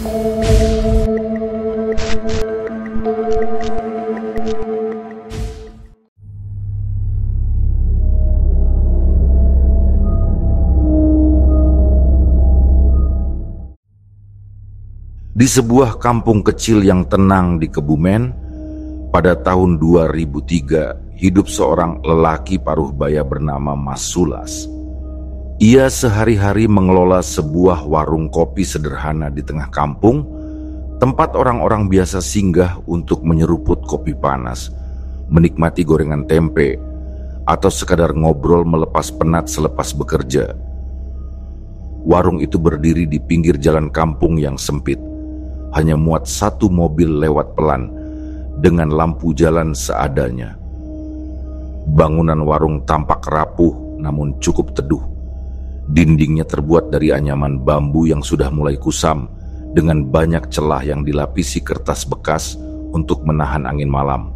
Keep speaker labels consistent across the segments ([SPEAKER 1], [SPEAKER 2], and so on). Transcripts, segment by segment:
[SPEAKER 1] Di sebuah kampung kecil yang tenang di Kebumen, pada tahun 2003 hidup seorang lelaki paruh baya bernama Mas Sulas. Ia sehari-hari mengelola sebuah warung kopi sederhana di tengah kampung, tempat orang-orang biasa singgah untuk menyeruput kopi panas, menikmati gorengan tempe, atau sekadar ngobrol melepas penat selepas bekerja. Warung itu berdiri di pinggir jalan kampung yang sempit. Hanya muat satu mobil lewat pelan dengan lampu jalan seadanya. Bangunan warung tampak rapuh namun cukup teduh. Dindingnya terbuat dari anyaman bambu yang sudah mulai kusam dengan banyak celah yang dilapisi kertas bekas untuk menahan angin malam.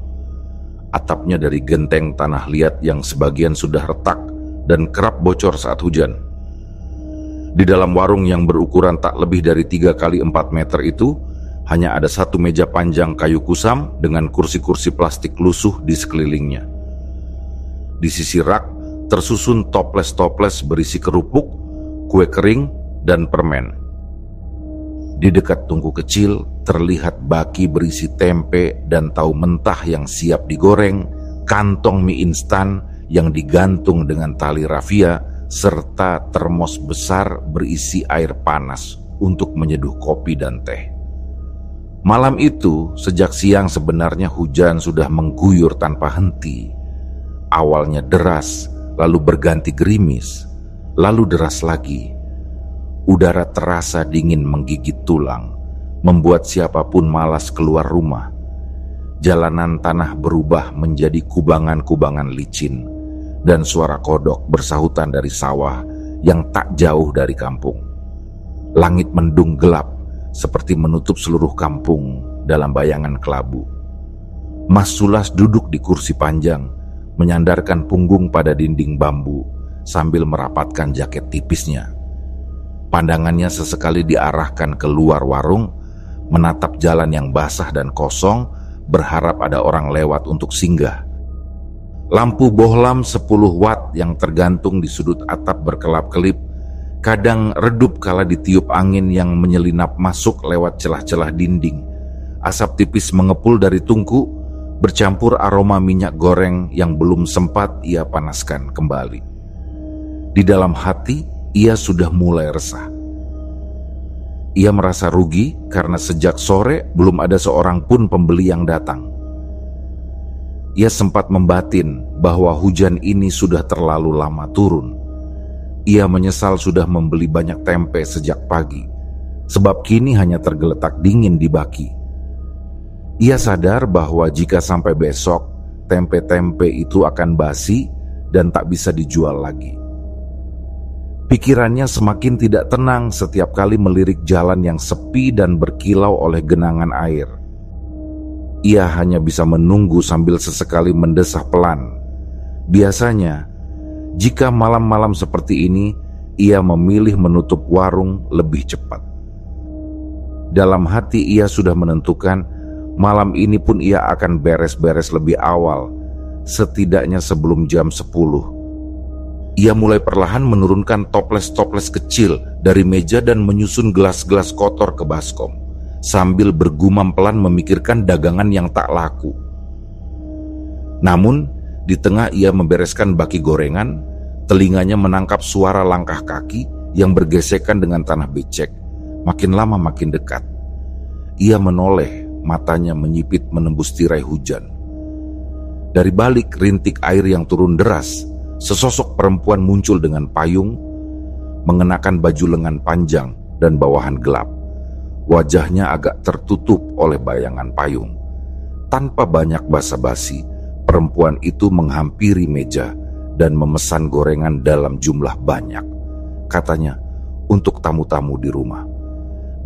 [SPEAKER 1] Atapnya dari genteng tanah liat yang sebagian sudah retak dan kerap bocor saat hujan. Di dalam warung yang berukuran tak lebih dari 3 kali 4 meter itu, hanya ada satu meja panjang kayu kusam dengan kursi-kursi plastik lusuh di sekelilingnya. Di sisi rak tersusun toples-toples berisi kerupuk, kue kering, dan permen. Di dekat tungku kecil terlihat baki berisi tempe dan tahu mentah yang siap digoreng, kantong mie instan yang digantung dengan tali rafia, serta termos besar berisi air panas untuk menyeduh kopi dan teh. Malam itu, sejak siang sebenarnya hujan sudah mengguyur tanpa henti. Awalnya deras, lalu berganti gerimis, lalu deras lagi. Udara terasa dingin menggigit tulang, membuat siapapun malas keluar rumah. Jalanan tanah berubah menjadi kubangan-kubangan licin, dan suara kodok bersahutan dari sawah yang tak jauh dari kampung. Langit mendung gelap, seperti menutup seluruh kampung dalam bayangan kelabu. Mas Sulas duduk di kursi panjang, menyandarkan punggung pada dinding bambu sambil merapatkan jaket tipisnya. Pandangannya sesekali diarahkan keluar warung, menatap jalan yang basah dan kosong, berharap ada orang lewat untuk singgah. Lampu bohlam 10 watt yang tergantung di sudut atap berkelap-kelip kadang redup kala ditiup angin yang menyelinap masuk lewat celah-celah dinding. Asap tipis mengepul dari tungku, bercampur aroma minyak goreng yang belum sempat ia panaskan kembali. Di dalam hati, ia sudah mulai resah. Ia merasa rugi karena sejak sore belum ada seorang pun pembeli yang datang. Ia sempat membatin bahwa hujan ini sudah terlalu lama turun. Ia menyesal sudah membeli banyak tempe sejak pagi, sebab kini hanya tergeletak dingin di baki. Ia sadar bahwa jika sampai besok, tempe-tempe itu akan basi dan tak bisa dijual lagi. Pikirannya semakin tidak tenang setiap kali melirik jalan yang sepi dan berkilau oleh genangan air. Ia hanya bisa menunggu sambil sesekali mendesah pelan. Biasanya, jika malam-malam seperti ini, ia memilih menutup warung lebih cepat. Dalam hati ia sudah menentukan, malam ini pun ia akan beres-beres lebih awal, setidaknya sebelum jam 10. Ia mulai perlahan menurunkan toples-toples kecil dari meja dan menyusun gelas-gelas kotor ke baskom, sambil bergumam pelan memikirkan dagangan yang tak laku. Namun, di tengah ia membereskan baki gorengan, telinganya menangkap suara langkah kaki yang bergesekan dengan tanah becek, makin lama makin dekat. Ia menoleh, matanya menyipit menembus tirai hujan. Dari balik rintik air yang turun deras, sesosok perempuan muncul dengan payung, mengenakan baju lengan panjang dan bawahan gelap. Wajahnya agak tertutup oleh bayangan payung. Tanpa banyak basa-basi, perempuan itu menghampiri meja dan memesan gorengan dalam jumlah banyak. Katanya, untuk tamu-tamu di rumah.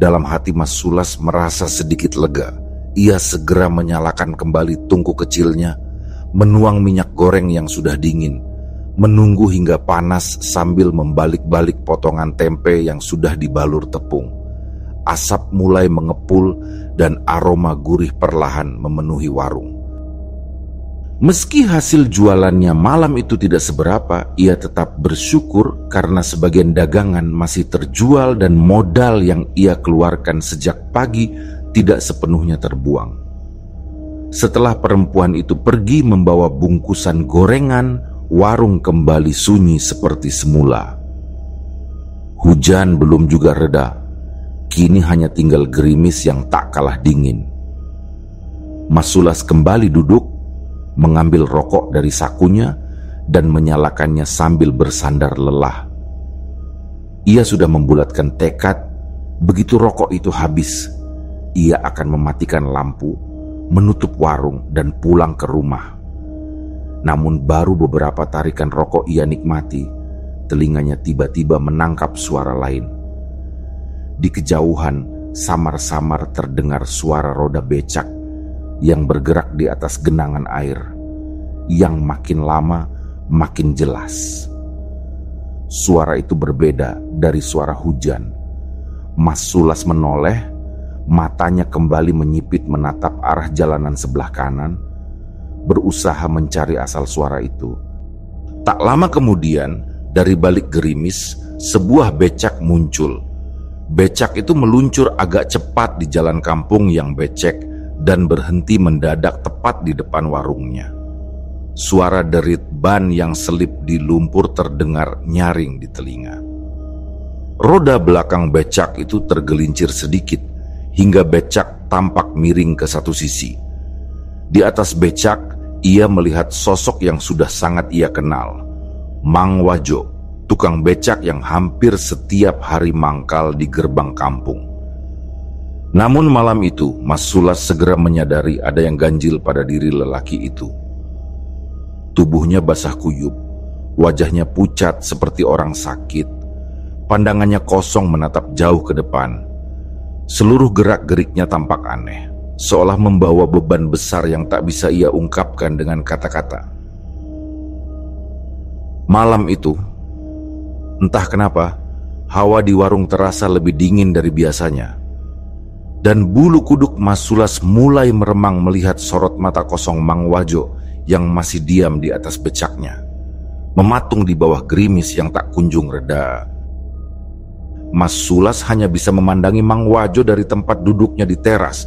[SPEAKER 1] Dalam hati Mas Sulas merasa sedikit lega. Ia segera menyalakan kembali tungku kecilnya, menuang minyak goreng yang sudah dingin, menunggu hingga panas sambil membalik-balik potongan tempe yang sudah dibalur tepung. asap mulai mengepul dan aroma gurih perlahan memenuhi warung. Meski hasil jualannya malam itu tidak seberapa, ia tetap bersyukur karena sebagian dagangan masih terjual dan modal yang ia keluarkan sejak pagi tidak sepenuhnya terbuang. Setelah perempuan itu pergi membawa bungkusan gorengan, warung kembali sunyi seperti semula. Hujan belum juga reda, kini hanya tinggal gerimis yang tak kalah dingin. Mas Sulas kembali duduk, mengambil rokok dari sakunya dan menyalakannya sambil bersandar lelah. Ia sudah membulatkan tekad, begitu rokok itu habis, ia akan mematikan lampu, menutup warung dan pulang ke rumah. Namun baru beberapa tarikan rokok ia nikmati, telinganya tiba-tiba menangkap suara lain. Di kejauhan samar-samar terdengar suara roda becak yang bergerak di atas genangan air, yang makin lama makin jelas. Suara itu berbeda dari suara hujan. Mas Sulas menoleh, matanya kembali menyipit menatap arah jalanan sebelah kanan, berusaha mencari asal suara itu. Tak lama kemudian, dari balik gerimis, sebuah becak muncul. Becak itu meluncur agak cepat di jalan kampung yang becek dan berhenti mendadak tepat di depan warungnya. Suara derit ban yang selip di lumpur terdengar nyaring di telinga. Roda belakang becak itu tergelincir sedikit hingga becak tampak miring ke satu sisi. Di atas becak, ia melihat sosok yang sudah sangat ia kenal, Mang Wajo, tukang becak yang hampir setiap hari mangkal di gerbang kampung. Namun malam itu, Mas Sulas segera menyadari ada yang ganjil pada diri lelaki itu. Tubuhnya basah kuyup, wajahnya pucat seperti orang sakit, pandangannya kosong menatap jauh ke depan. Seluruh gerak-geriknya tampak aneh, seolah membawa beban besar yang tak bisa ia ungkapkan dengan kata-kata. Malam itu, entah kenapa, hawa di warung terasa lebih dingin dari biasanya. Dan bulu kuduk Mas Sulas mulai meremang melihat sorot mata kosong Mang Wajo yang masih diam di atas becaknya, mematung di bawah gerimis yang tak kunjung reda. Mas Sulas hanya bisa memandangi Mang Wajo dari tempat duduknya di teras.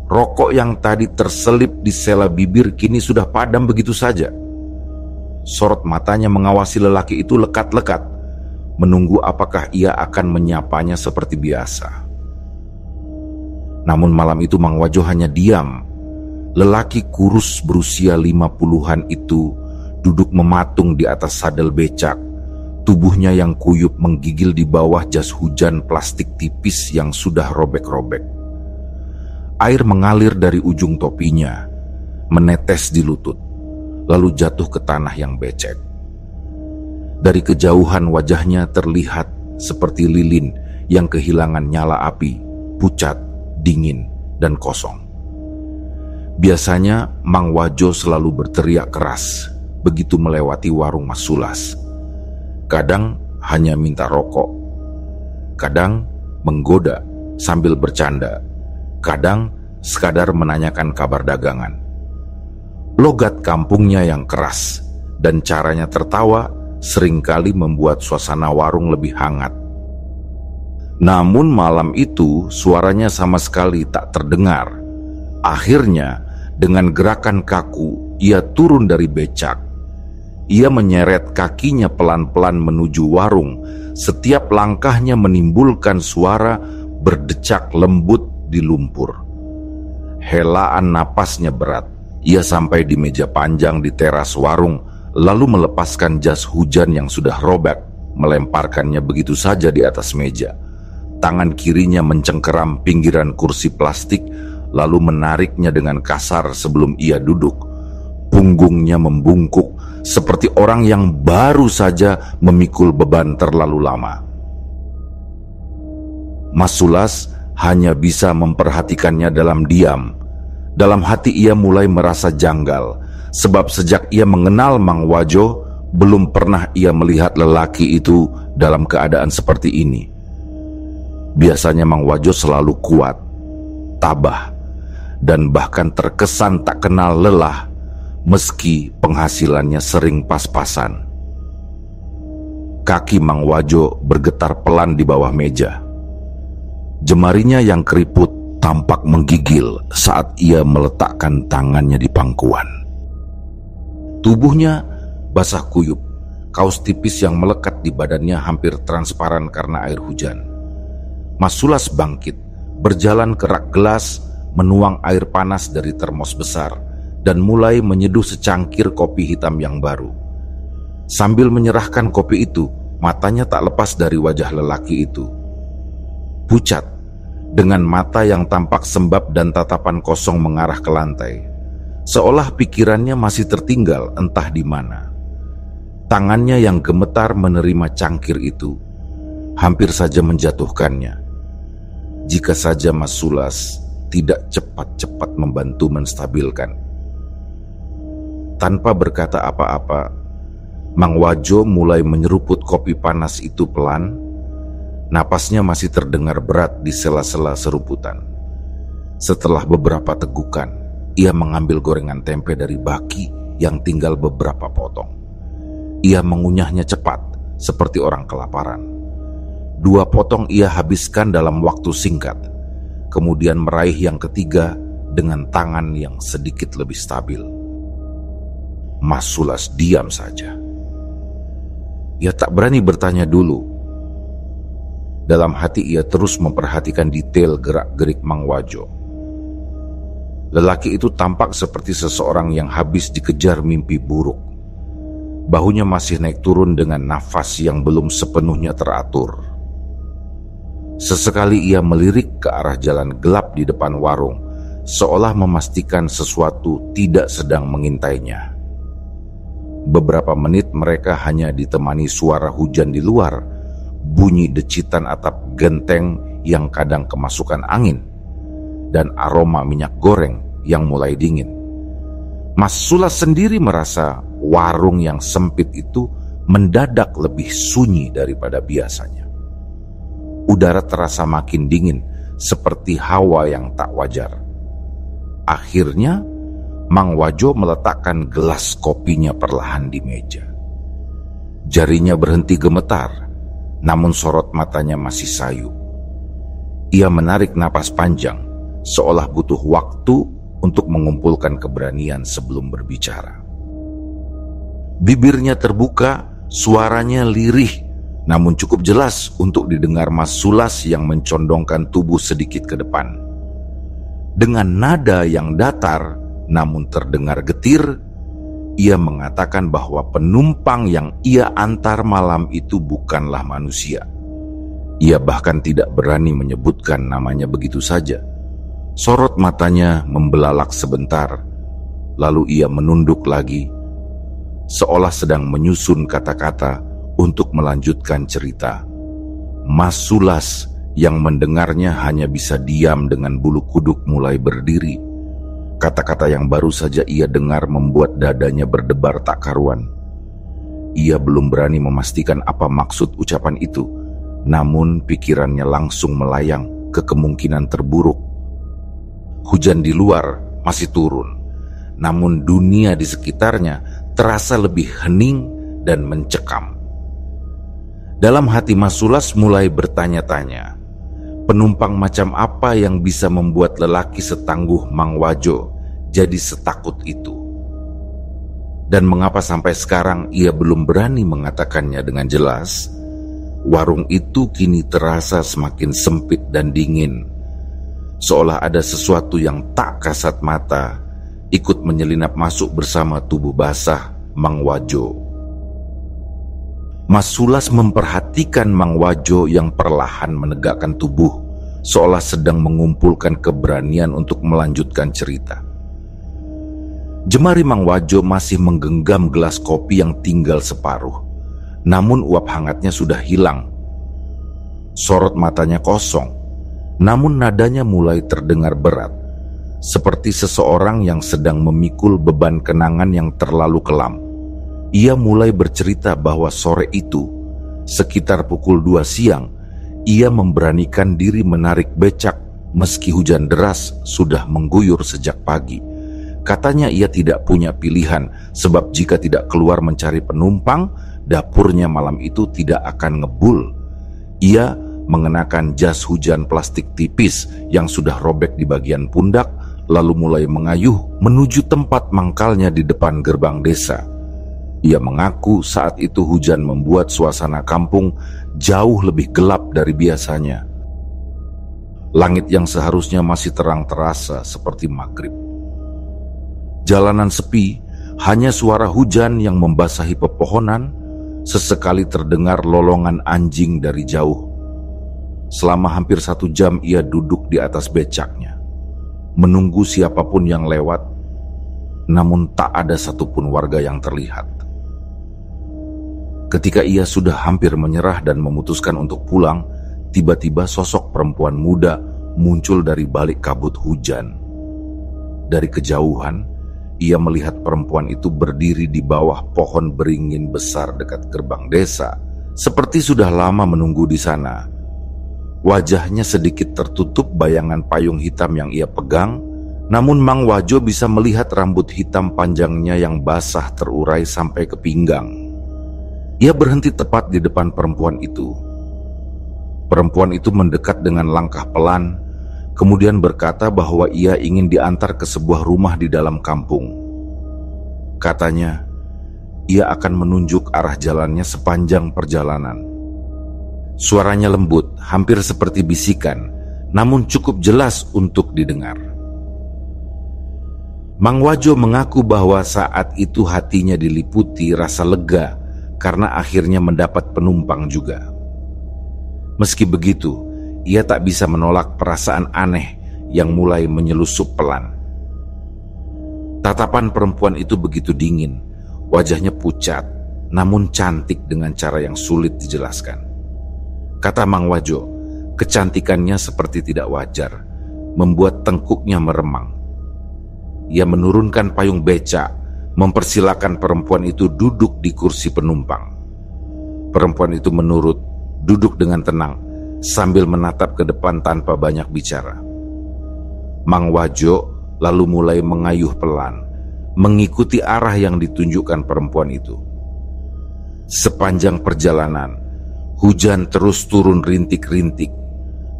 [SPEAKER 1] Rokok yang tadi terselip di sela bibir kini sudah padam begitu saja. Sorot matanya mengawasi lelaki itu lekat-lekat, menunggu apakah ia akan menyapanya seperti biasa. Namun malam itu Mang Wajo hanya diam. Lelaki kurus berusia 50-an itu duduk mematung di atas sadel becak. Tubuhnya yang kuyup menggigil di bawah jas hujan plastik tipis yang sudah robek-robek. Air mengalir dari ujung topinya, menetes di lutut, lalu jatuh ke tanah yang becek. Dari kejauhan wajahnya terlihat seperti lilin yang kehilangan nyala api, pucat, dingin, dan kosong. Biasanya Mang Wajo selalu berteriak keras begitu melewati warung Mas Sulas. Kadang hanya minta rokok, kadang menggoda sambil bercanda, kadang sekadar menanyakan kabar dagangan. Logat kampungnya yang keras dan caranya tertawa seringkali membuat suasana warung lebih hangat. Namun malam itu suaranya sama sekali tak terdengar. Akhirnya, dengan gerakan kaku, ia turun dari becak. Ia menyeret kakinya pelan-pelan menuju warung. Setiap langkahnya menimbulkan suara berdecak lembut di lumpur. Helaan napasnya berat. Ia sampai di meja panjang di teras warung, lalu melepaskan jas hujan yang sudah robek, melemparkannya begitu saja di atas meja. Tangan kirinya mencengkeram pinggiran kursi plastik, lalu menariknya dengan kasar sebelum ia duduk. Punggungnya membungkuk seperti orang yang baru saja memikul beban terlalu lama. Mas Sulas hanya bisa memperhatikannya dalam diam. Dalam hati ia mulai merasa janggal, sebab sejak ia mengenal Mang Wajo, belum pernah ia melihat lelaki itu dalam keadaan seperti ini. Biasanya Mang Wajo selalu kuat, tabah, dan bahkan terkesan tak kenal lelah meski penghasilannya sering pas-pasan. Kaki Mang Wajo bergetar pelan di bawah meja. Jemarinya yang keriput tampak menggigil saat ia meletakkan tangannya di pangkuan. Tubuhnya basah kuyup, kaos tipis yang melekat di badannya hampir transparan karena air hujan. Mas Sulas bangkit, berjalan ke rak gelas, menuang air panas dari termos besar, dan mulai menyeduh secangkir kopi hitam yang baru. Sambil menyerahkan kopi itu, matanya tak lepas dari wajah lelaki itu. Pucat, dengan mata yang tampak sembab dan tatapan kosong mengarah ke lantai, seolah pikirannya masih tertinggal entah di mana. Tangannya yang gemetar menerima cangkir itu, hampir saja menjatuhkannya. Jika saja Mas Sulas tidak cepat-cepat membantu menstabilkan. Tanpa berkata apa-apa, Mang Wajo mulai menyeruput kopi panas itu pelan. Napasnya masih terdengar berat di sela-sela seruputan. Setelah beberapa tegukan, ia mengambil gorengan tempe dari baki yang tinggal beberapa potong. Ia mengunyahnya cepat, seperti orang kelaparan. 2 potong ia habiskan dalam waktu singkat, kemudian meraih yang ketiga dengan tangan yang sedikit lebih stabil. Mas Sulas diam saja. Ia tak berani bertanya dulu. Dalam hati ia terus memperhatikan detail gerak-gerik Mang Wajo. Lelaki itu tampak seperti seseorang yang habis dikejar mimpi buruk. Bahunya masih naik turun dengan nafas yang belum sepenuhnya teratur. Sesekali ia melirik ke arah jalan gelap di depan warung, seolah memastikan sesuatu tidak sedang mengintainya. Beberapa menit mereka hanya ditemani suara hujan di luar, bunyi decitan atap genteng yang kadang kemasukan angin, dan aroma minyak goreng yang mulai dingin. Mas Sulas sendiri merasa warung yang sempit itu mendadak lebih sunyi daripada biasanya. Udara terasa makin dingin, seperti hawa yang tak wajar. Akhirnya, Mang Wajo meletakkan gelas kopinya perlahan di meja. Jarinya berhenti gemetar, namun sorot matanya masih sayu. Ia menarik napas panjang, seolah butuh waktu untuk mengumpulkan keberanian sebelum berbicara. Bibirnya terbuka, suaranya lirih, namun cukup jelas untuk didengar Mas Sulas yang mencondongkan tubuh sedikit ke depan. Dengan nada yang datar, namun terdengar getir, ia mengatakan bahwa penumpang yang ia antar malam itu bukanlah manusia. Ia bahkan tidak berani menyebutkan namanya begitu saja. Sorot matanya membelalak sebentar, lalu ia menunduk lagi, seolah sedang menyusun kata-kata untuk melanjutkan cerita. Mas Sulas yang mendengarnya hanya bisa diam dengan bulu kuduk mulai berdiri. Kata-kata yang baru saja ia dengar membuat dadanya berdebar tak karuan. Ia belum berani memastikan apa maksud ucapan itu, namun pikirannya langsung melayang ke kemungkinan terburuk. Hujan di luar masih turun, namun dunia di sekitarnya terasa lebih hening dan mencekam. Dalam hati Mas Sulas mulai bertanya-tanya, penumpang macam apa yang bisa membuat lelaki setangguh Mang Wajo jadi setakut itu? Dan mengapa sampai sekarang ia belum berani mengatakannya dengan jelas? Warung itu kini terasa semakin sempit dan dingin, seolah ada sesuatu yang tak kasat mata ikut menyelinap masuk bersama tubuh basah Mang Wajo. Mas Sulas memperhatikan Mang Wajo yang perlahan menegakkan tubuh, seolah sedang mengumpulkan keberanian untuk melanjutkan cerita. Jemari Mang Wajo masih menggenggam gelas kopi yang tinggal separuh, namun uap hangatnya sudah hilang. Sorot matanya kosong, namun nadanya mulai terdengar berat, seperti seseorang yang sedang memikul beban kenangan yang terlalu kelam. Ia mulai bercerita bahwa sore itu, sekitar pukul 2 siang, ia memberanikan diri menarik becak meski hujan deras sudah mengguyur sejak pagi. Katanya ia tidak punya pilihan, sebab jika tidak keluar mencari penumpang, dapurnya malam itu tidak akan ngebul. Ia mengenakan jas hujan plastik tipis yang sudah robek di bagian pundak, lalu mulai mengayuh menuju tempat mangkalnya di depan gerbang desa. Ia mengaku saat itu hujan membuat suasana kampung jauh lebih gelap dari biasanya. Langit yang seharusnya masih terang terasa seperti maghrib. Jalanan sepi, hanya suara hujan yang membasahi pepohonan. Sesekali terdengar lolongan anjing dari jauh. Selama hampir 1 jam ia duduk di atas becaknya, menunggu siapapun yang lewat, namun tak ada satupun warga yang terlihat. Ketika ia sudah hampir menyerah dan memutuskan untuk pulang, tiba-tiba sosok perempuan muda muncul dari balik kabut hujan. Dari kejauhan, ia melihat perempuan itu berdiri di bawah pohon beringin besar dekat gerbang desa, seperti sudah lama menunggu di sana. Wajahnya sedikit tertutup bayangan payung hitam yang ia pegang, namun Mang Wajo bisa melihat rambut hitam panjangnya yang basah terurai sampai ke pinggang. Ia berhenti tepat di depan perempuan itu. Perempuan itu mendekat dengan langkah pelan, kemudian berkata bahwa ia ingin diantar ke sebuah rumah di dalam kampung. Katanya, ia akan menunjuk arah jalannya sepanjang perjalanan. Suaranya lembut, hampir seperti bisikan, namun cukup jelas untuk didengar. Mang Wajo mengaku bahwa saat itu hatinya diliputi rasa lega karena akhirnya mendapat penumpang juga. Meski begitu, ia tak bisa menolak perasaan aneh yang mulai menyelusup pelan. Tatapan perempuan itu begitu dingin, wajahnya pucat, namun cantik dengan cara yang sulit dijelaskan. Kata Mang Wajo, kecantikannya seperti tidak wajar, membuat tengkuknya meremang. Ia menurunkan payung becak, mempersilakan perempuan itu duduk di kursi penumpang. Perempuan itu menurut, duduk dengan tenang, sambil menatap ke depan tanpa banyak bicara. Mang Wajo lalu mulai mengayuh pelan, mengikuti arah yang ditunjukkan perempuan itu. Sepanjang perjalanan, hujan terus turun rintik-rintik,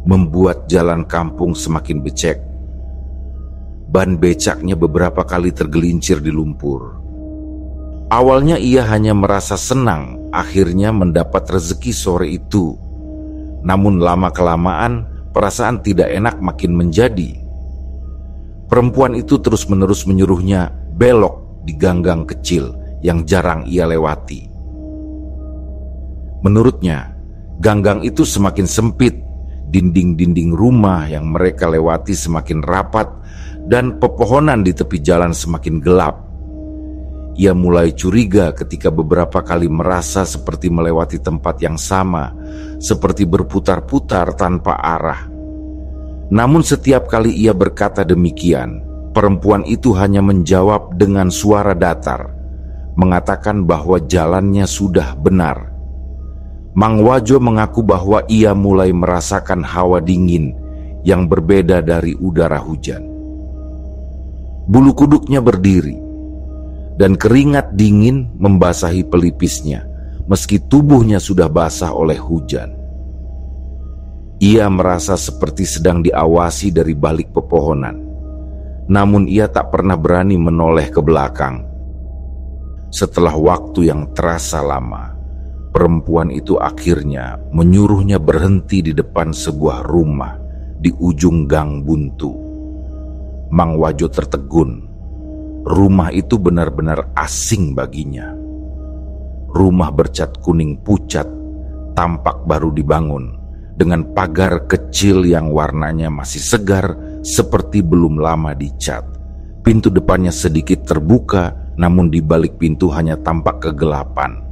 [SPEAKER 1] membuat jalan kampung semakin becek. Ban becaknya beberapa kali tergelincir di lumpur. Awalnya ia hanya merasa senang akhirnya mendapat rezeki sore itu. Namun lama-kelamaan perasaan tidak enak makin menjadi. Perempuan itu terus-menerus menyuruhnya belok di ganggang kecil yang jarang ia lewati. Menurutnya, ganggang itu semakin sempit, dinding-dinding rumah yang mereka lewati semakin rapat, dan pepohonan di tepi jalan semakin gelap. Ia mulai curiga ketika beberapa kali merasa seperti melewati tempat yang sama, seperti berputar-putar tanpa arah. Namun setiap kali ia berkata demikian, perempuan itu hanya menjawab dengan suara datar, mengatakan bahwa jalannya sudah benar. Mang Wajo mengaku bahwa ia mulai merasakan hawa dingin yang berbeda dari udara hujan. Bulu kuduknya berdiri, dan keringat dingin membasahi pelipisnya, meski tubuhnya sudah basah oleh hujan. Ia merasa seperti sedang diawasi dari balik pepohonan, namun ia tak pernah berani menoleh ke belakang. Setelah waktu yang terasa lama, perempuan itu akhirnya menyuruhnya berhenti di depan sebuah rumah di ujung gang buntu. Mang Wajo tertegun. Rumah itu benar-benar asing baginya. Rumah bercat kuning pucat, tampak baru dibangun, dengan pagar kecil yang warnanya masih segar seperti belum lama dicat. Pintu depannya sedikit terbuka, namun di balik pintu hanya tampak kegelapan.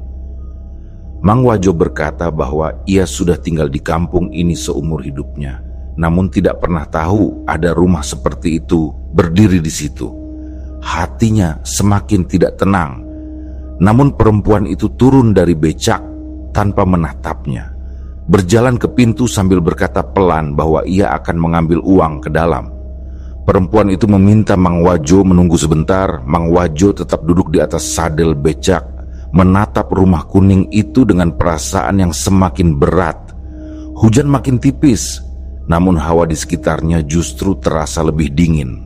[SPEAKER 1] Mang Wajo berkata bahwa ia sudah tinggal di kampung ini seumur hidupnya, namun tidak pernah tahu ada rumah seperti itu berdiri di situ. Hatinya semakin tidak tenang. Namun perempuan itu turun dari becak tanpa menatapnya, berjalan ke pintu sambil berkata pelan bahwa ia akan mengambil uang ke dalam. Perempuan itu meminta Mang Wajo menunggu sebentar. Mang Wajo tetap duduk di atas sadel becak, menatap rumah kuning itu dengan perasaan yang semakin berat. Hujan makin tipis, namun hawa di sekitarnya justru terasa lebih dingin.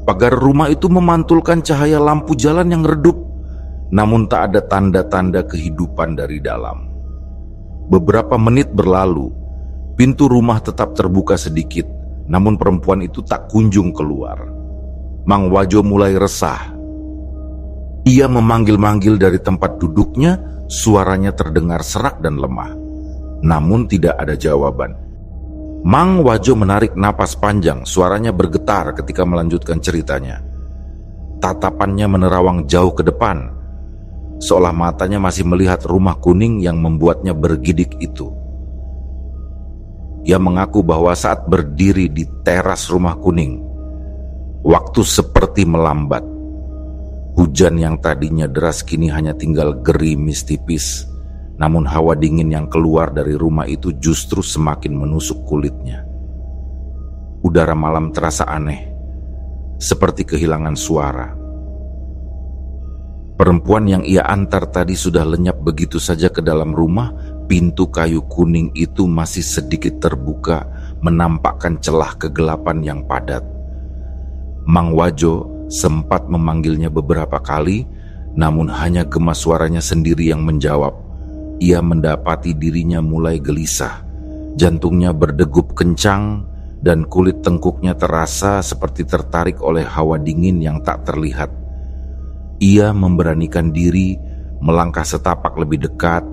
[SPEAKER 1] Pagar rumah itu memantulkan cahaya lampu jalan yang redup, namun tak ada tanda-tanda kehidupan dari dalam. Beberapa menit berlalu, pintu rumah tetap terbuka sedikit, namun perempuan itu tak kunjung keluar. Mang Wajo mulai resah. Ia memanggil-manggil dari tempat duduknya, suaranya terdengar serak dan lemah. Namun tidak ada jawaban. Mang Wajo menarik napas panjang, suaranya bergetar ketika melanjutkan ceritanya. Tatapannya menerawang jauh ke depan, seolah matanya masih melihat rumah kuning yang membuatnya bergidik itu. Ia mengaku bahwa saat berdiri di teras rumah kuning, waktu seperti melambat. Hujan yang tadinya deras kini hanya tinggal gerimis tipis, namun hawa dingin yang keluar dari rumah itu justru semakin menusuk kulitnya. Udara malam terasa aneh, seperti kehilangan suara. Perempuan yang ia antar tadi sudah lenyap begitu saja ke dalam rumah. Pintu kayu kuning itu masih sedikit terbuka, menampakkan celah kegelapan yang padat. Mang Wajo sempat memanggilnya beberapa kali, namun hanya gemas suaranya sendiri yang menjawab. Ia mendapati dirinya mulai gelisah, jantungnya berdegup kencang, dan kulit tengkuknya terasa seperti tertarik oleh hawa dingin yang tak terlihat. Ia memberanikan diri, melangkah setapak lebih dekat,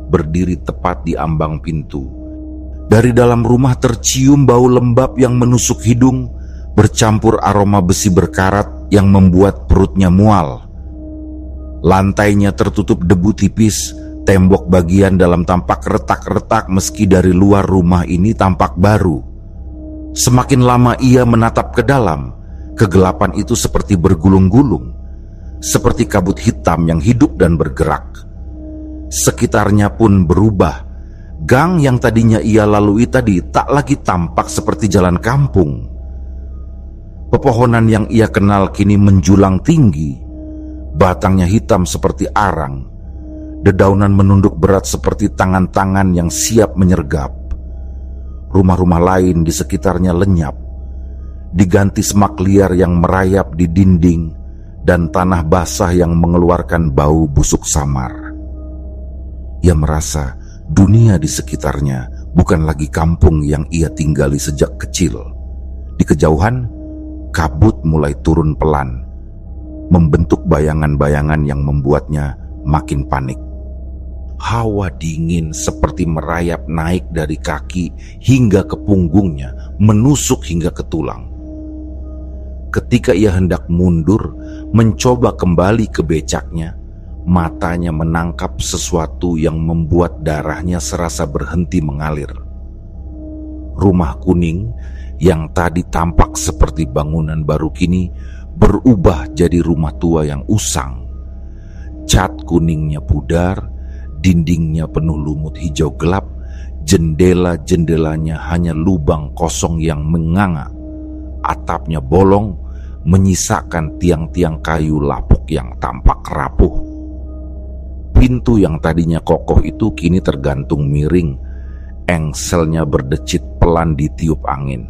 [SPEAKER 1] berdiri tepat di ambang pintu. Dari dalam rumah tercium bau lembab yang menusuk hidung, bercampur aroma besi berkarat yang membuat perutnya mual. Lantainya tertutup debu tipis, tembok bagian dalam tampak retak-retak meski dari luar rumah ini tampak baru. Semakin lama ia menatap ke dalam, kegelapan itu seperti bergulung-gulung, seperti kabut hitam yang hidup dan bergerak. Sekitarnya pun berubah. Gang yang tadinya ia lalui tadi tak lagi tampak seperti jalan kampung. Pepohonan yang ia kenal kini menjulang tinggi. Batangnya hitam seperti arang. Dedaunan menunduk berat seperti tangan-tangan yang siap menyergap. Rumah-rumah lain di sekitarnya lenyap, diganti semak liar yang merayap di dinding dan tanah basah yang mengeluarkan bau busuk samar. Ia merasa dunia di sekitarnya bukan lagi kampung yang ia tinggali sejak kecil. Di kejauhan, kabut mulai turun pelan, membentuk bayangan-bayangan yang membuatnya makin panik. Hawa dingin seperti merayap naik dari kaki hingga ke punggungnya, menusuk hingga ke tulang. Ketika ia hendak mundur, mencoba kembali ke becaknya, matanya menangkap sesuatu yang membuat darahnya serasa berhenti mengalir. Rumah kuning yang tadi tampak seperti bangunan baru kini berubah jadi rumah tua yang usang. Cat kuningnya pudar, dindingnya penuh lumut hijau gelap, jendela-jendelanya hanya lubang kosong yang menganga. Atapnya bolong, menyisakan tiang-tiang kayu lapuk yang tampak rapuh. Pintu yang tadinya kokoh itu kini tergantung miring, engselnya berdecit pelan ditiup angin.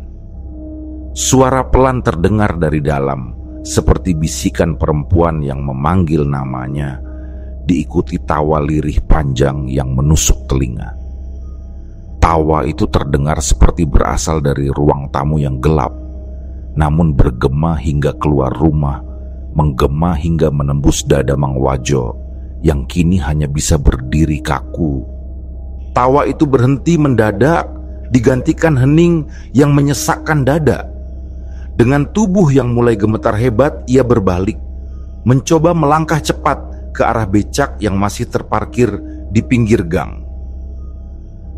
[SPEAKER 1] Suara pelan terdengar dari dalam, seperti bisikan perempuan yang memanggil namanya, diikuti tawa lirih panjang yang menusuk telinga. Tawa itu terdengar seperti berasal dari ruang tamu yang gelap, namun bergema hingga keluar rumah, menggema hingga menembus dada Mang Wajo yang kini hanya bisa berdiri kaku. Tawa itu berhenti mendadak, digantikan hening yang menyesakkan dada. Dengan tubuh yang mulai gemetar hebat, ia berbalik, mencoba melangkah cepat ke arah becak yang masih terparkir di pinggir gang.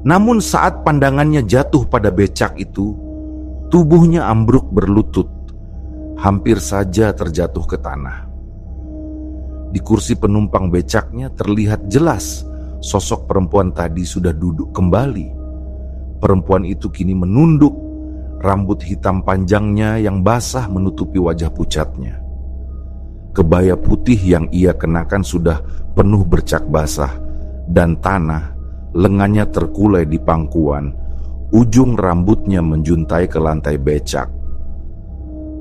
[SPEAKER 1] Namun saat pandangannya jatuh pada becak itu, tubuhnya ambruk berlutut, hampir saja terjatuh ke tanah. Di kursi penumpang becaknya terlihat jelas sosok perempuan tadi sudah duduk kembali. Perempuan itu kini menunduk, rambut hitam panjangnya yang basah menutupi wajah pucatnya. Kebaya putih yang ia kenakan sudah penuh bercak basah dan tanah, lengannya terkulai di pangkuan, ujung rambutnya menjuntai ke lantai becak.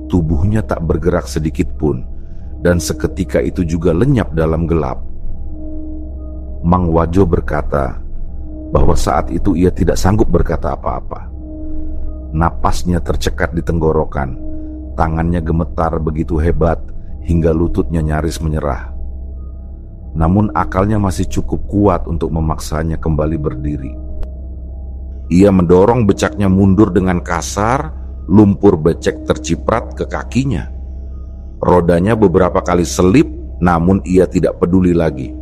[SPEAKER 1] Tubuhnya tak bergerak sedikit pun, dan seketika itu juga lenyap dalam gelap. Mang Wajo berkata bahwa saat itu ia tidak sanggup berkata apa-apa. Napasnya tercekat di tenggorokan, tangannya gemetar begitu hebat hingga lututnya nyaris menyerah. Namun akalnya masih cukup kuat untuk memaksanya kembali berdiri. Ia mendorong becaknya mundur dengan kasar, lumpur becek terciprat ke kakinya. Rodanya beberapa kali selip, namun ia tidak peduli lagi.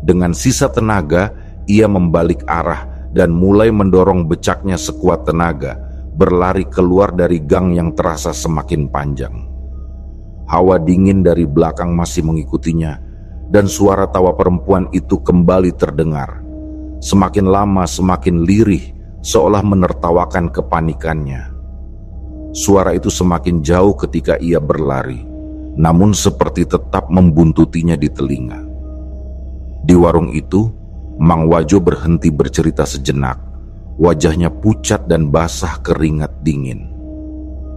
[SPEAKER 1] Dengan sisa tenaga, ia membalik arah dan mulai mendorong becaknya sekuat tenaga, berlari keluar dari gang yang terasa semakin panjang. Hawa dingin dari belakang masih mengikutinya, dan suara tawa perempuan itu kembali terdengar. Semakin lama semakin lirih, seolah menertawakan kepanikannya. Suara itu semakin jauh ketika ia berlari, namun seperti tetap membuntutinya di telinga. Di warung itu, Mang Wajo berhenti bercerita sejenak. Wajahnya pucat dan basah keringat dingin.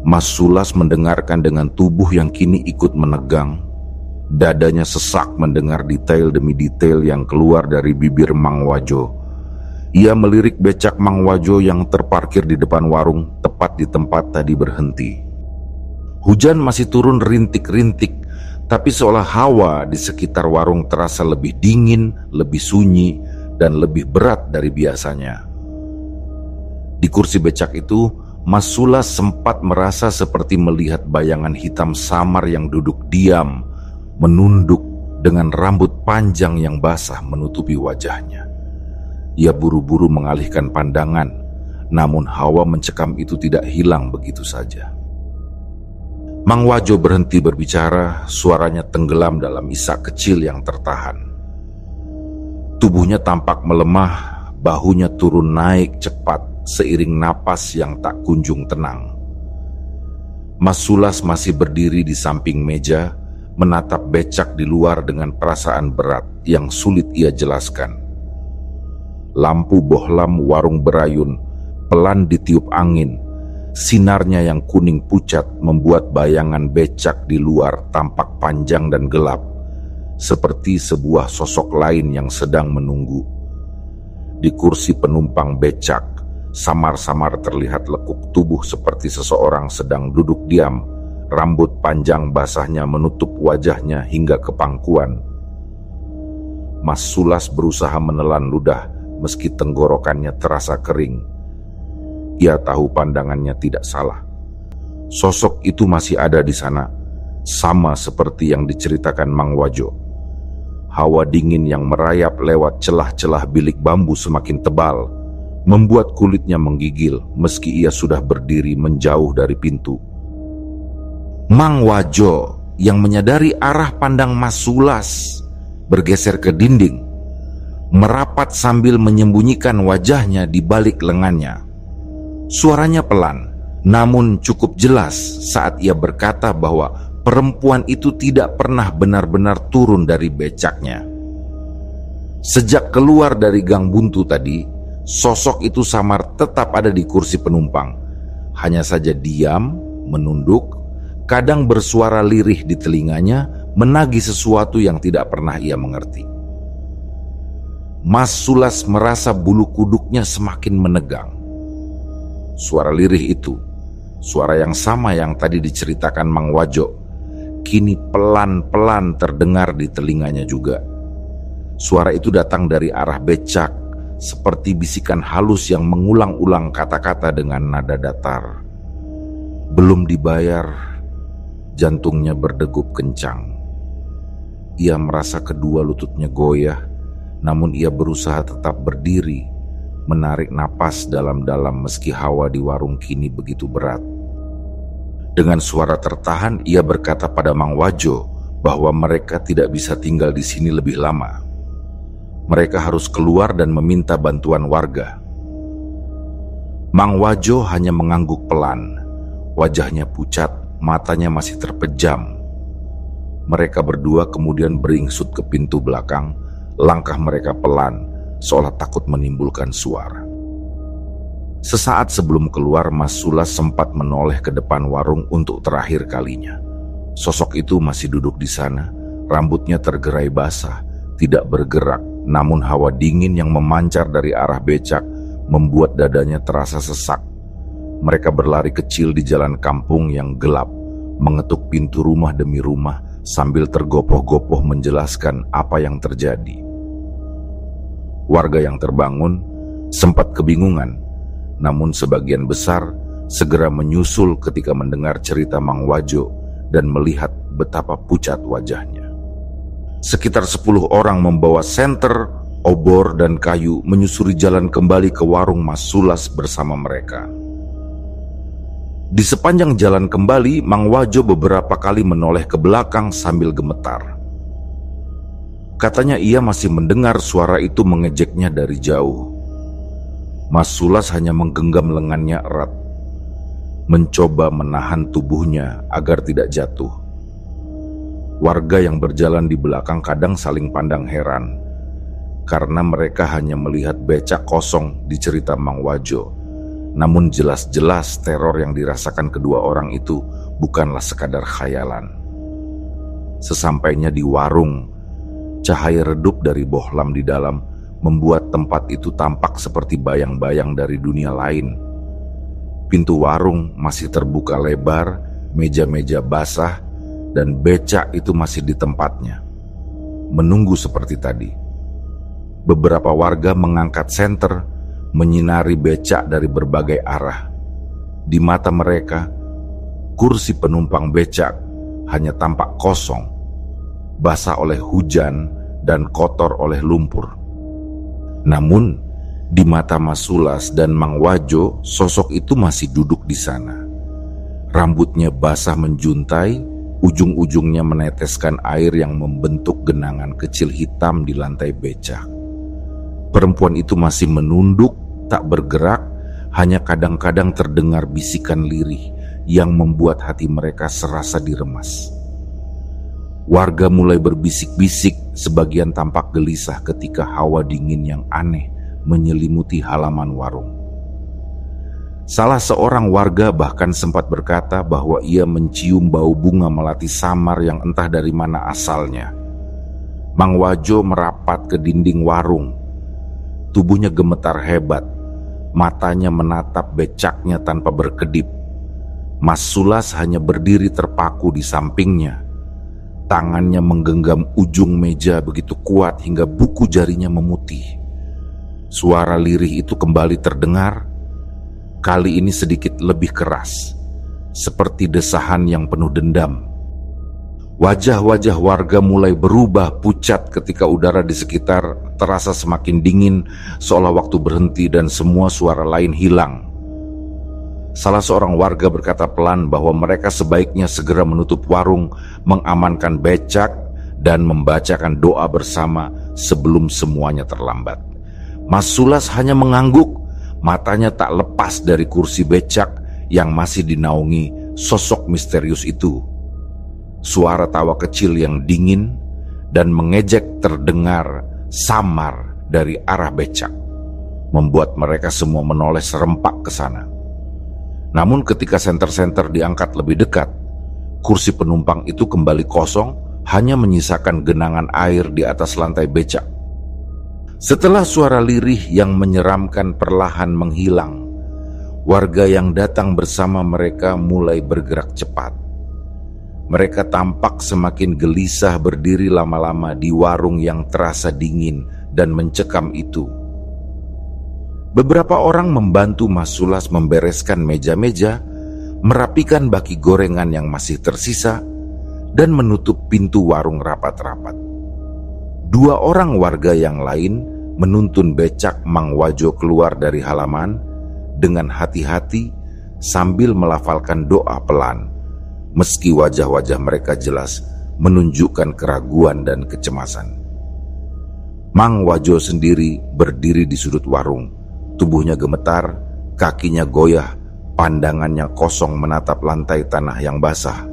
[SPEAKER 1] Mas Sulas mendengarkan dengan tubuh yang kini ikut menegang. Dadanya sesak mendengar detail demi detail yang keluar dari bibir Mang Wajo. Ia melirik becak Mang Wajo yang terparkir di depan warung, tepat di tempat tadi berhenti. Hujan masih turun rintik-rintik, tapi seolah hawa di sekitar warung terasa lebih dingin, lebih sunyi, dan lebih berat dari biasanya. Di kursi becak itu, Mas Sulas sempat merasa seperti melihat bayangan hitam samar yang duduk diam, menunduk dengan rambut panjang yang basah menutupi wajahnya. Ia buru-buru mengalihkan pandangan, namun hawa mencekam itu tidak hilang begitu saja. Mang Wajo berhenti berbicara, suaranya tenggelam dalam isak kecil yang tertahan. Tubuhnya tampak melemah, bahunya turun naik cepat seiring napas yang tak kunjung tenang. Mas Sulas masih berdiri di samping meja, menatap becak di luar dengan perasaan berat yang sulit ia jelaskan. Lampu bohlam warung berayun pelan ditiup angin. Sinarnya yang kuning pucat membuat bayangan becak di luar tampak panjang dan gelap, seperti sebuah sosok lain yang sedang menunggu. Di kursi penumpang becak, samar-samar terlihat lekuk tubuh seperti seseorang sedang duduk diam, rambut panjang basahnya menutup wajahnya hingga ke pangkuan. Mas Sulas berusaha menelan ludah meski tenggorokannya terasa kering. Ia tahu pandangannya tidak salah. Sosok itu masih ada di sana, sama seperti yang diceritakan Mang Wajo. Hawa dingin yang merayap lewat celah-celah bilik bambu semakin tebal, membuat kulitnya menggigil meski ia sudah berdiri menjauh dari pintu. Mang Wajo yang menyadari arah pandang Mas Sulas bergeser ke dinding, merapat sambil menyembunyikan wajahnya di balik lengannya. Suaranya pelan, namun cukup jelas saat ia berkata bahwa perempuan itu tidak pernah benar-benar turun dari becaknya. Sejak keluar dari gang buntu tadi, sosok itu samar tetap ada di kursi penumpang. Hanya saja diam, menunduk, kadang bersuara lirih di telinganya, menagih sesuatu yang tidak pernah ia mengerti. Mas Sulas merasa bulu kuduknya semakin menegang. Suara lirih itu, suara yang sama yang tadi diceritakan Mang Wajo, kini pelan-pelan terdengar di telinganya juga. Suara itu datang dari arah becak, seperti bisikan halus yang mengulang-ulang kata-kata dengan nada datar. Belum dibayar, jantungnya berdegup kencang. Ia merasa kedua lututnya goyah, namun ia berusaha tetap berdiri, menarik napas dalam-dalam meski hawa di warung kini begitu berat. Dengan suara tertahan, ia berkata pada Mang Wajo bahwa mereka tidak bisa tinggal di sini lebih lama. Mereka harus keluar dan meminta bantuan warga. Mang Wajo hanya mengangguk pelan. Wajahnya pucat, matanya masih terpejam. Mereka berdua kemudian beringsut ke pintu belakang. Langkah mereka pelan, seolah takut menimbulkan suara. Sesaat sebelum keluar, Mas Sulas sempat menoleh ke depan warung untuk terakhir kalinya. Sosok itu masih duduk di sana, rambutnya tergerai basah, tidak bergerak, namun hawa dingin yang memancar dari arah becak membuat dadanya terasa sesak. Mereka berlari kecil di jalan kampung yang gelap, mengetuk pintu rumah demi rumah sambil tergopoh-gopoh menjelaskan apa yang terjadi. Warga yang terbangun sempat kebingungan, namun sebagian besar segera menyusul ketika mendengar cerita Mang Wajo dan melihat betapa pucat wajahnya. Sekitar 10 orang membawa senter, obor, dan kayu menyusuri jalan kembali ke warung Mas Sulas bersama mereka. Di sepanjang jalan kembali, Mang Wajo beberapa kali menoleh ke belakang sambil gemetar. Katanya ia masih mendengar suara itu mengejeknya dari jauh. Mas Sulas hanya menggenggam lengannya erat, mencoba menahan tubuhnya agar tidak jatuh. Warga yang berjalan di belakang kadang saling pandang heran, karena mereka hanya melihat becak kosong di cerita Mang Wajo. Namun jelas-jelas teror yang dirasakan kedua orang itu bukanlah sekadar khayalan. Sesampainya di warung, cahaya redup dari bohlam di dalam membuat tempat itu tampak seperti bayang-bayang dari dunia lain. Pintu warung masih terbuka lebar, meja-meja basah, dan becak itu masih di tempatnya, menunggu seperti tadi. Beberapa warga mengangkat senter, menyinari becak dari berbagai arah. Di mata mereka, kursi penumpang becak hanya tampak kosong, basah oleh hujan dan kotor oleh lumpur. Namun, di mata Mas Sulas dan Mang Wajo, sosok itu masih duduk di sana. Rambutnya basah menjuntai, ujung-ujungnya meneteskan air yang membentuk genangan kecil hitam di lantai becak. Perempuan itu masih menunduk, tak bergerak, hanya kadang-kadang terdengar bisikan lirih yang membuat hati mereka serasa diremas. Warga mulai berbisik-bisik, sebagian tampak gelisah ketika hawa dingin yang aneh menyelimuti halaman warung. Salah seorang warga bahkan sempat berkata bahwa ia mencium bau bunga melati samar yang entah dari mana asalnya. Mang Wajo merapat ke dinding warung. Tubuhnya gemetar hebat, matanya menatap becaknya tanpa berkedip. Mas Sulas hanya berdiri terpaku di sampingnya. Tangannya menggenggam ujung meja begitu kuat hingga buku jarinya memutih. Suara lirih itu kembali terdengar, kali ini sedikit lebih keras, seperti desahan yang penuh dendam. Wajah-wajah warga mulai berubah pucat ketika udara di sekitar terasa semakin dingin, seolah waktu berhenti dan semua suara lain hilang. Salah seorang warga berkata pelan bahwa mereka sebaiknya segera menutup warung, mengamankan becak, dan membacakan doa bersama sebelum semuanya terlambat. Mas Sulas hanya mengangguk, matanya tak lepas dari kursi becak yang masih dinaungi sosok misterius itu. Suara tawa kecil yang dingin dan mengejek terdengar samar dari arah becak, membuat mereka semua menoleh serempak ke sana. Namun ketika senter-senter diangkat lebih dekat, kursi penumpang itu kembali kosong, hanya menyisakan genangan air di atas lantai becak. Setelah suara lirih yang menyeramkan perlahan menghilang, warga yang datang bersama mereka mulai bergerak cepat. Mereka tampak semakin gelisah berdiri lama-lama di warung yang terasa dingin dan mencekam itu. Beberapa orang membantu Mas Sulas membereskan meja-meja, merapikan baki gorengan yang masih tersisa, dan menutup pintu warung rapat-rapat. 2 orang warga yang lain menuntun becak Mang Wajo keluar dari halaman dengan hati-hati sambil melafalkan doa pelan, meski wajah-wajah mereka jelas menunjukkan keraguan dan kecemasan. Mang Wajo sendiri berdiri di sudut warung. Tubuhnya gemetar, kakinya goyah, pandangannya kosong menatap lantai tanah yang basah.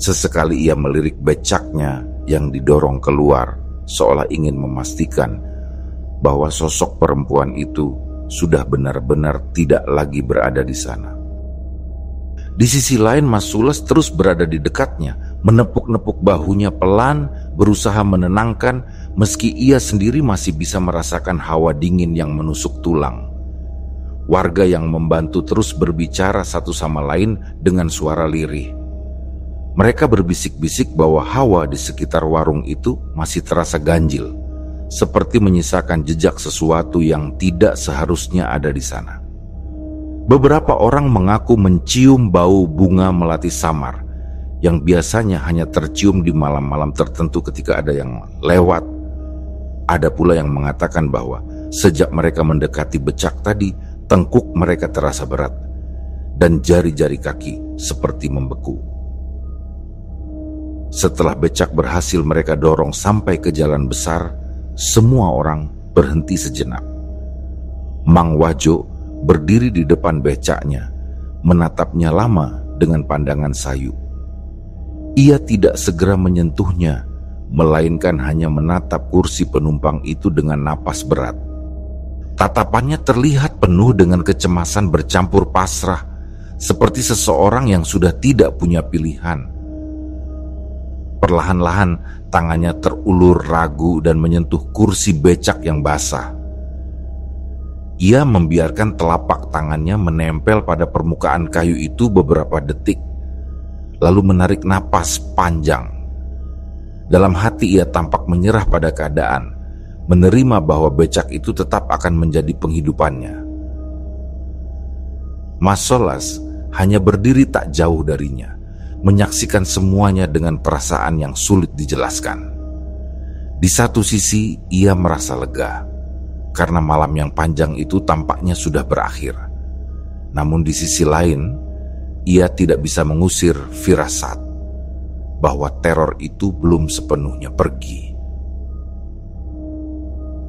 [SPEAKER 1] Sesekali ia melirik becaknya yang didorong keluar, seolah ingin memastikan bahwa sosok perempuan itu sudah benar-benar tidak lagi berada di sana. Di sisi lain, Mas Sulas terus berada di dekatnya, menepuk-nepuk bahunya pelan, berusaha menenangkan, meski ia sendiri masih bisa merasakan hawa dingin yang menusuk tulang. Warga yang membantu terus berbicara satu sama lain dengan suara lirih. Mereka berbisik-bisik bahwa hawa di sekitar warung itu masih terasa ganjil, seperti menyisakan jejak sesuatu yang tidak seharusnya ada di sana. Beberapa orang mengaku mencium bau bunga melati samar yang biasanya hanya tercium di malam-malam tertentu ketika ada yang lewat. Ada pula yang mengatakan bahwa sejak mereka mendekati becak tadi, tengkuk mereka terasa berat dan jari-jari kaki seperti membeku. Setelah becak berhasil mereka dorong sampai ke jalan besar, semua orang berhenti sejenak. Mang Wajo berdiri di depan becaknya, menatapnya lama dengan pandangan sayu. Ia tidak segera menyentuhnya, melainkan hanya menatap kursi penumpang itu dengan napas berat. Tatapannya terlihat penuh dengan kecemasan bercampur pasrah, seperti seseorang yang sudah tidak punya pilihan. Perlahan-lahan tangannya terulur ragu dan menyentuh kursi becak yang basah. Ia membiarkan telapak tangannya menempel pada permukaan kayu itu beberapa detik, lalu menarik napas panjang. Dalam hati ia tampak menyerah pada keadaan, menerima bahwa becak itu tetap akan menjadi penghidupannya. Mas Sulas hanya berdiri tak jauh darinya, menyaksikan semuanya dengan perasaan yang sulit dijelaskan. Di satu sisi ia merasa lega, karena malam yang panjang itu tampaknya sudah berakhir. Namun di sisi lain, ia tidak bisa mengusir firasat bahwa teror itu belum sepenuhnya pergi.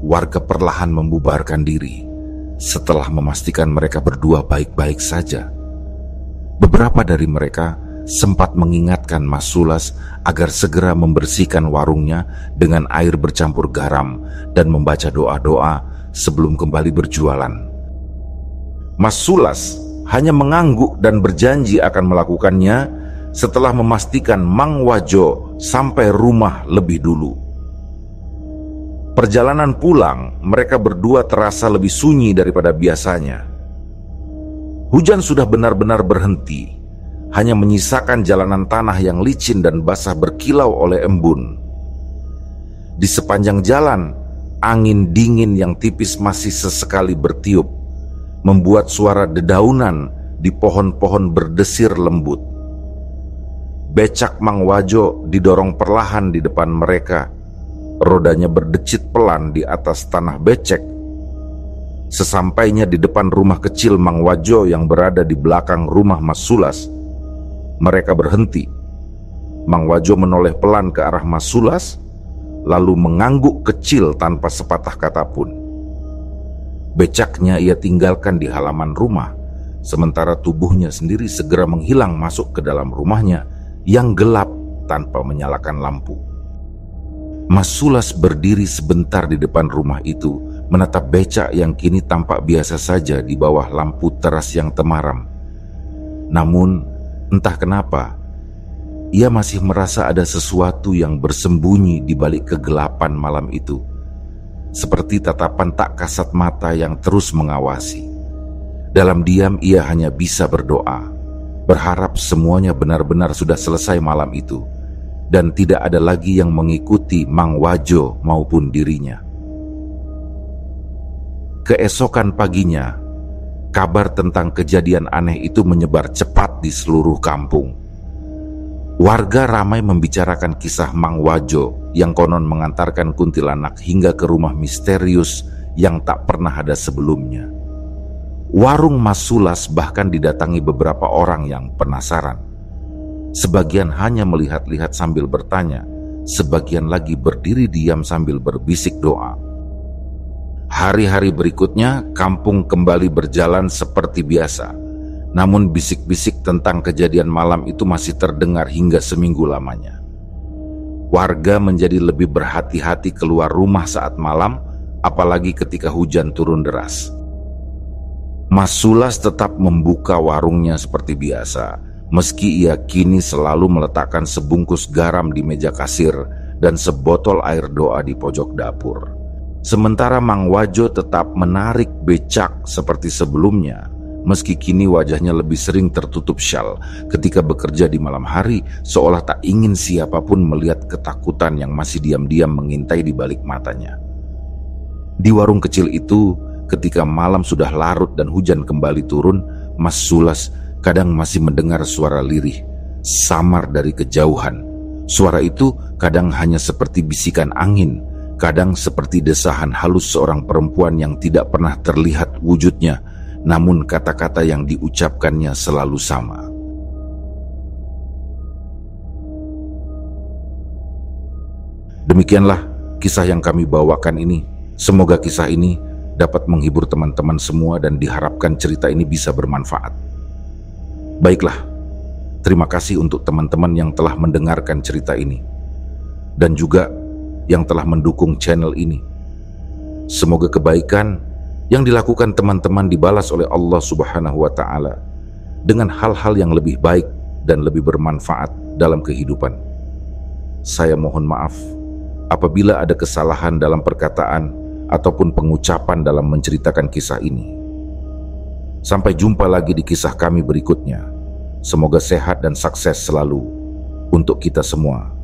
[SPEAKER 1] Warga perlahan membubarkan diri setelah memastikan mereka berdua baik-baik saja. Beberapa dari mereka sempat mengingatkan Mas Sulas agar segera membersihkan warungnya dengan air bercampur garam dan membaca doa-doa sebelum kembali berjualan. Mas Sulas hanya mengangguk dan berjanji akan melakukannya setelah memastikan Mang Wajo sampai rumah lebih dulu. Perjalanan pulang, mereka berdua terasa lebih sunyi daripada biasanya. Hujan sudah benar-benar berhenti, hanya menyisakan jalanan tanah yang licin dan basah berkilau oleh embun. Di sepanjang jalan, angin dingin yang tipis masih sesekali bertiup, membuat suara dedaunan di pohon-pohon berdesir lembut. Becak Mang Wajo didorong perlahan di depan mereka. Rodanya berdecit pelan di atas tanah becek. Sesampainya di depan rumah kecil Mang Wajo yang berada di belakang rumah Mas Sulas, mereka berhenti. Mang Wajo menoleh pelan ke arah Mas Sulas, lalu mengangguk kecil tanpa sepatah kata pun. Becaknya ia tinggalkan di halaman rumah, sementara tubuhnya sendiri segera menghilang masuk ke dalam rumahnya yang gelap tanpa menyalakan lampu. Mas Sulas berdiri sebentar di depan rumah itu, menatap becak yang kini tampak biasa saja di bawah lampu teras yang temaram. Namun, entah kenapa, ia masih merasa ada sesuatu yang bersembunyi di balik kegelapan malam itu, seperti tatapan tak kasat mata yang terus mengawasi. Dalam diam ia hanya bisa berdoa, berharap semuanya benar-benar sudah selesai malam itu, dan tidak ada lagi yang mengikuti Mang Wajo maupun dirinya. Keesokan paginya, kabar tentang kejadian aneh itu menyebar cepat di seluruh kampung. Warga ramai membicarakan kisah Mang Wajo yang konon mengantarkan kuntilanak hingga ke rumah misterius yang tak pernah ada sebelumnya. Warung Mas Sulas bahkan didatangi beberapa orang yang penasaran. Sebagian hanya melihat-lihat sambil bertanya, sebagian lagi berdiri diam sambil berbisik doa. Hari-hari berikutnya, kampung kembali berjalan seperti biasa. Namun bisik-bisik tentang kejadian malam itu masih terdengar hingga seminggu lamanya. Warga menjadi lebih berhati-hati keluar rumah saat malam, apalagi ketika hujan turun deras. Mas Sulas tetap membuka warungnya seperti biasa, meski ia kini selalu meletakkan sebungkus garam di meja kasir dan sebotol air doa di pojok dapur. Sementara Mang Wajo tetap menarik becak seperti sebelumnya, meski kini wajahnya lebih sering tertutup syal ketika bekerja di malam hari, seolah tak ingin siapapun melihat ketakutan yang masih diam-diam mengintai di balik matanya. Di warung kecil itu, ketika malam sudah larut dan hujan kembali turun, Mas Sulas kadang masih mendengar suara lirih, samar dari kejauhan. Suara itu kadang hanya seperti bisikan angin, kadang seperti desahan halus seorang perempuan yang tidak pernah terlihat wujudnya, namun kata-kata yang diucapkannya selalu sama. Demikianlah kisah yang kami bawakan ini. Semoga kisah ini dapat menghibur teman-teman semua dan diharapkan cerita ini bisa bermanfaat. Baiklah, terima kasih untuk teman-teman yang telah mendengarkan cerita ini dan juga yang telah mendukung channel ini. Semoga kebaikan yang dilakukan teman-teman dibalas oleh Allah Subhanahu wa Ta'ala dengan hal-hal yang lebih baik dan lebih bermanfaat dalam kehidupan. Saya mohon maaf apabila ada kesalahan dalam perkataan ataupun pengucapan dalam menceritakan kisah ini. Sampai jumpa lagi di kisah kami berikutnya. Semoga sehat dan sukses selalu untuk kita semua.